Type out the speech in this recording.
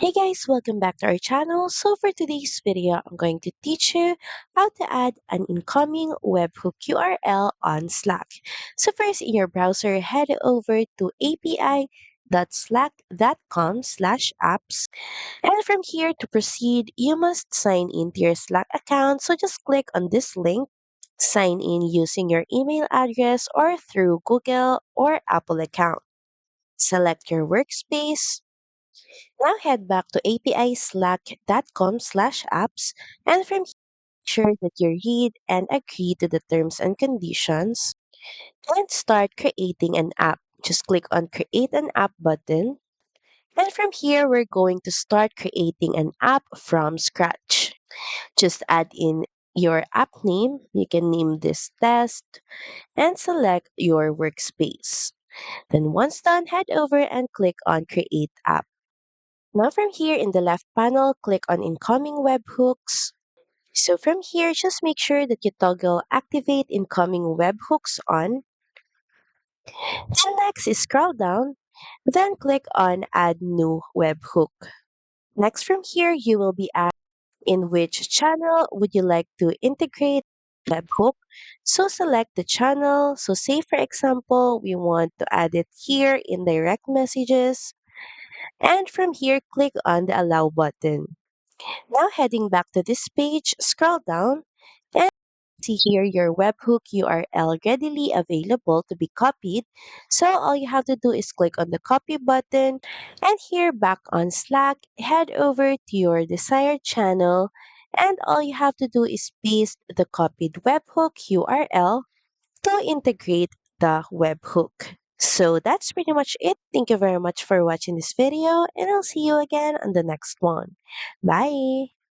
Hey guys, welcome back to our channel. So for today's video, I'm going to teach you how to add an incoming webhook URL on Slack. So first in your browser, head over to api.slack.com/apps. And from here to proceed, you must sign into your Slack account. So just click on this link, sign in using your email address or through Google or Apple account. Select your workspace. Now head back to apislack.com/apps and from here, make sure that you read and agree to the terms and conditions and start creating an app. Just click on create an app button. And from here, we're going to start creating an app from scratch. Just add in your app name. You can name this test and select your workspace. Then once done, head over and click on create app. Now from here in the left panel, click on incoming webhooks. So from here, just make sure that you toggle activate incoming webhooks on. Then next is scroll down, then click on add new webhook. Next from here, you will be asked in which channel would you like to integrate webhook. So select the channel. So say for example, we want to add it here in direct messages. And from here, click on the allow button. Now heading back to this page, scroll down and see here your webhook URL readily available to be copied. So all you have to do is click on the copy button and here back on Slack, head over to your desired channel and all you have to do is paste the copied webhook URL to integrate the webhook. So that's pretty much it. Thank you very much for watching this video and I'll see you again on the next one. Bye!